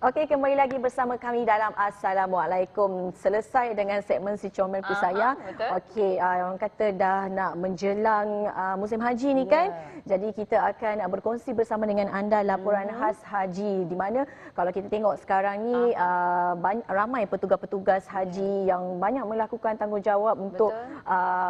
Okey, kembali lagi bersama kami dalam Assalamualaikum. Selesai dengan segmen Si Comel Ku Sayang. Okey, orang kata dah nak menjelang musim haji ni kan. Jadi kita akan berkongsi bersama dengan anda laporan khas haji, di mana kalau kita tengok sekarang ni ramai petugas-petugas haji yang banyak melakukan tanggungjawab untuk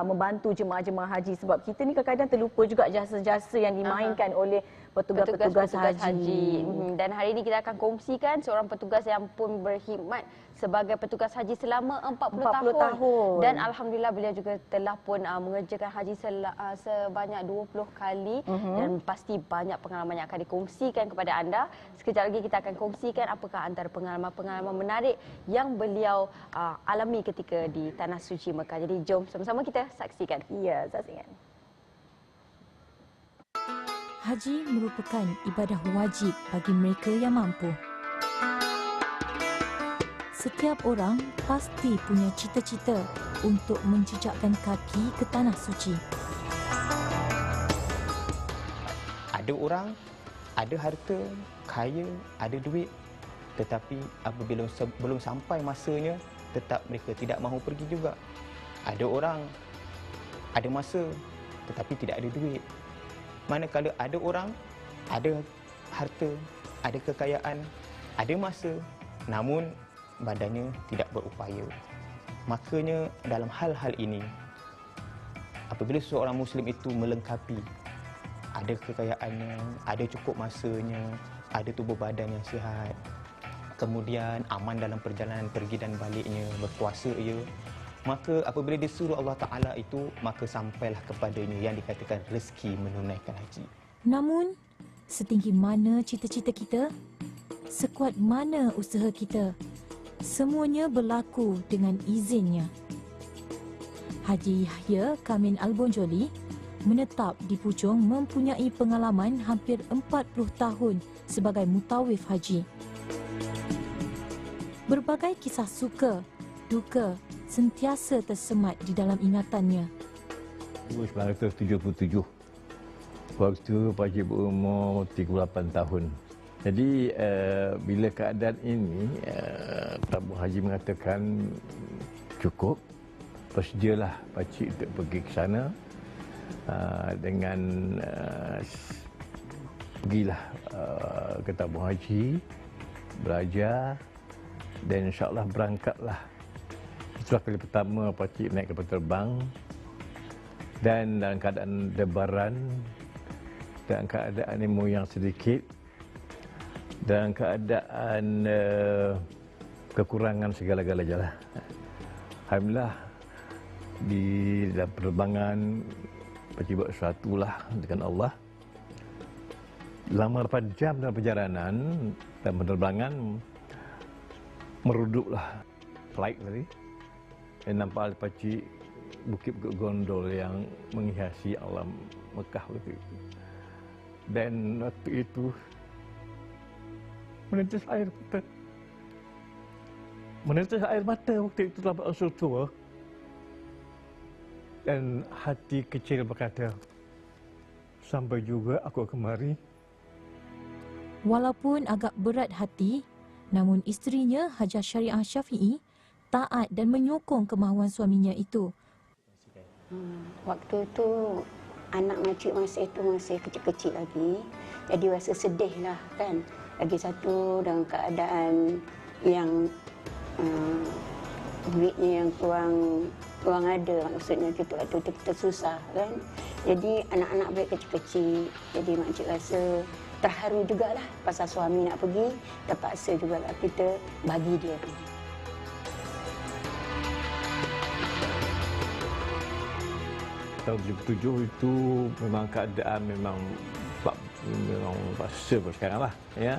membantu jemaah-jemaah haji, sebab kita ni kadang-kadang terlupa juga jasa-jasa yang dimainkan oleh petugas-petugas haji. Dan hari ini kita akan kongsikan seorang petugas yang pun berkhidmat sebagai petugas haji selama 40 tahun. Dan alhamdulillah beliau juga telah pun mengerjakan haji sebanyak 20 kali dan pasti banyak pengalaman yang akan dikongsikan kepada anda. Sekejap lagi kita akan kongsikan apakah antara pengalaman-pengalaman menarik yang beliau alami ketika di Tanah Suci Mekah. Jadi jom sama-sama kita saksikan. Ya, saksikan. Haji merupakan ibadah wajib bagi mereka yang mampu. Setiap orang pasti punya cita-cita untuk menjejakkan kaki ke Tanah Suci. Ada orang, ada harta, kaya, ada duit, tetapi apabila belum sampai masanya, tetap mereka tidak mahu pergi juga. Ada orang, ada masa, tetapi tidak ada duit. Manakala ada orang, ada harta, ada kekayaan, ada masa, namun badannya tidak berupaya. Makanya dalam hal-hal ini, apabila seorang Muslim itu melengkapi, ada kekayaannya, ada cukup masanya, ada tubuh badan yang sihat, kemudian aman dalam perjalanan pergi dan baliknya, berpuasa ia, maka apabila disuruh Allah Ta'ala itu, maka sampailah kepadanya yang dikatakan rezeki menunaikan haji. Namun, setinggi mana cita-cita kita, sekuat mana usaha kita, semuanya berlaku dengan izinnya. Haji Yahya Kamin Al-Bonjoli menetap di Puchong mempunyai pengalaman hampir 40 tahun sebagai mutawif haji. Berbagai kisah suka, duka sentiasa tersemat di dalam ingatannya. 1977, waktu Pak Cik berumur 38 tahun. Jadi bila keadaan ini, tabung haji mengatakan cukup, bersedialah Pak Cik untuk pergi ke sana dengan pergilah ke tabung haji, belajar dan insyaAllah berangkatlah. Itulah kali pertama Pak Cik naik kapal terbang dan dalam keadaan lebaran, dalam keadaan ilmu yang sedikit, dalam keadaan kekurangan segala-galanya lah. Alhamdulillah di dalam penerbangan Pak Cik buat sesuatu lah dengan Allah. Lama 8 jam dalam perjalanan dan penerbangan, meruduklah flight tadi. Dan nampak Pak Cik bukit-bukit gondol yang menghiasi alam Mekah waktu itu. Dan waktu itu menetes air mata. Menetes air mata waktu itu dalam usul tua. Dan hati kecil berkata, sampai juga aku kemari. Walaupun agak berat hati, namun isterinya Hajah Syariah Syafi'i taat dan menyokong kemahuan suaminya itu. Waktu itu anak makcik masa itu masih kecil-kecil lagi, jadi rasa sedih lah kan. Lagi satu dalam keadaan yang duitnya yang kurang ada, maksudnya kita waktu itu kita susah kan. Jadi anak-anak baik kecil-kecil, jadi makcik rasa terharu jugalah pasal suami nak pergi, terpaksa jugalah kita bagi dia. Tahun 77 itu memang keadaan memang rasa sekarang lah, ya.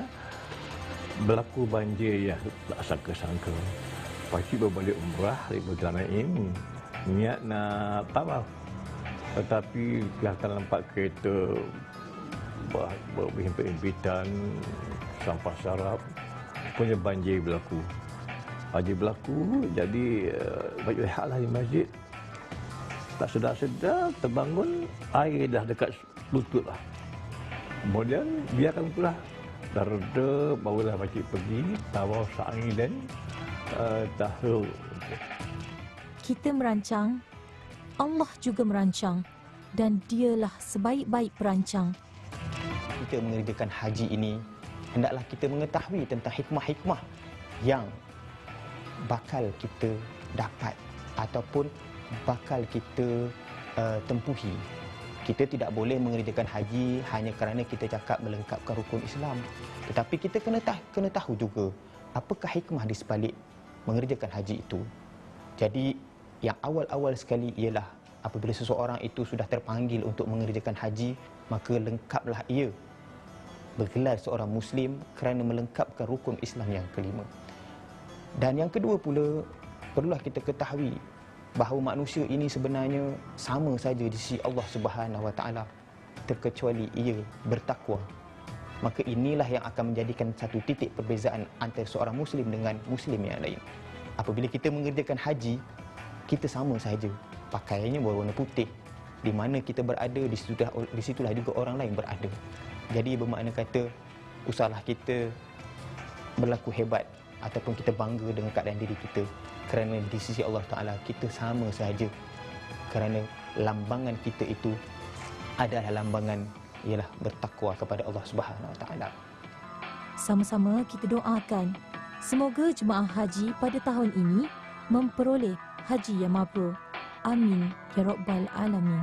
Berlaku banjir yang tak sangka-sangka. Pak Cik berbalik umrah dari Budanaim, niat nak tawaf, tetapi kelihatan nampak kereta berhimpit-himpitan, sampah sarap, punya banjir berlaku. Banjir berlaku, jadi baju rehatlah di masjid. Tak sedar-sedar terbangun, air dah dekat lutut lah. Kemudian biarkan pula dah reda, barulah pakcik pergi tawaf sa'i dan tahlul. Kita merancang, Allah juga merancang dan dialah sebaik-baik perancang. Kita mengerjakan haji ini, hendaklah kita mengetahui tentang hikmah-hikmah yang bakal kita dapat ataupun bakal kita tempuhi. Kita tidak boleh mengerjakan haji hanya kerana kita cakap melengkapkan rukun Islam. Tetapi kita kena tahu juga apakah hikmah di sebalik mengerjakan haji itu. Jadi yang awal-awal sekali ialah apabila seseorang itu sudah terpanggil untuk mengerjakan haji, maka lengkaplah ia bergelar seorang Muslim kerana melengkapkan rukun Islam yang kelima. Dan yang kedua pula, perlulah kita ketahui bahawa manusia ini sebenarnya sama saja di sisi Allah Subhanahu Wa Taala, terkecuali ia bertakwa. Maka inilah yang akan menjadikan satu titik perbezaan antara seorang Muslim dengan Muslim yang lain. Apabila kita mengerjakan haji, kita sama saja. Pakaiannya berwarna putih. Di mana kita berada, di situlah juga orang lain berada. Jadi bermakna kata, usahlah kita berlaku hebat ataupun kita bangga dengan keadaan diri kita, kerana di sisi Allah Ta'ala kita sama sahaja, kerana lambangan kita itu adalah lambangan ialah bertakwa kepada Allah Subhanahu Wa Ta'ala. Sama-sama kita doakan semoga jemaah haji pada tahun ini memperoleh haji yang mabrur. Amin ya rabbal alamin.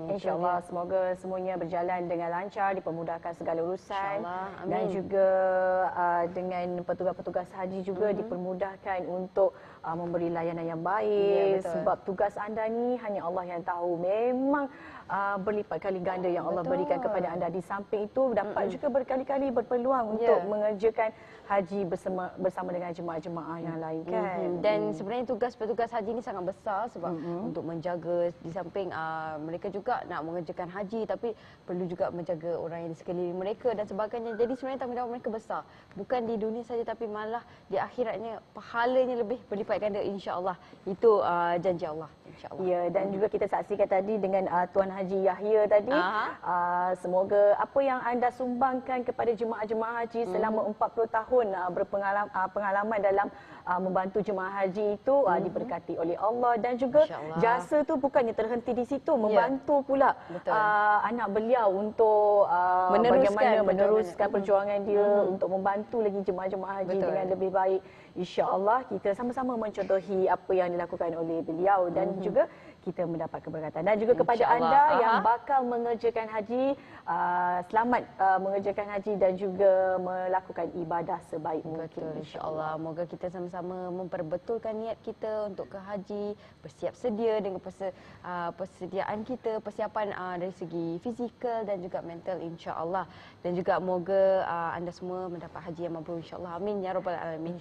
InsyaAllah semoga semuanya berjalan dengan lancar, dipermudahkan segala urusan. Dan juga dengan petugas-petugas haji juga dipermudahkan untuk memberi layanan yang baik. Sebab tugas anda ni hanya Allah yang tahu. Memang berlipat kali ganda yang Allah berikan kepada anda. Di samping itu dapat juga berkali-kali berpeluang untuk mengerjakan haji bersama dengan jemaah-jemaah yang lain kan. Dan sebenarnya tugas petugas haji ini sangat besar sebab untuk menjaga, di samping mereka juga nak mengerjakan haji tapi perlu juga menjaga orang yang di sekeliling mereka dan sebagainya. Jadi sebenarnya tanggungjawab mereka besar. Bukan di dunia saja tapi malah di akhiratnya pahalanya lebih berlipat ganda insya-Allah. Itu janji Allah insya-Allah. Ya, dan juga kita saksikan tadi dengan Tuan Haji Yahya tadi. Semoga apa yang anda sumbangkan kepada jemaah-jemaah haji selama 40 tahun berpengalaman dalam membantu jemaah haji itu diberkati oleh Allah. Dan juga jasa tu bukannya terhenti di situ, membantu pula anak beliau untuk bagaimana meneruskan perjuangan dia untuk membantu lagi jemaah-jemaah haji dengan lebih baik. InsyaAllah kita sama-sama mencontohi apa yang dilakukan oleh beliau dan juga kita mendapat keberkatan. Dan juga kepada anda yang bakal mengerjakan haji, selamat mengerjakan haji dan juga melakukan ibadah sebaik mungkin. InsyaAllah. Moga kita sama-sama memperbetulkan niat kita untuk ke haji, bersiap sedia dengan persediaan kita, persiapan dari segi fizikal dan juga mental insya-Allah. Dan juga moga anda semua mendapat haji yang mabrur insya-Allah. Amin ya rabbal alamin.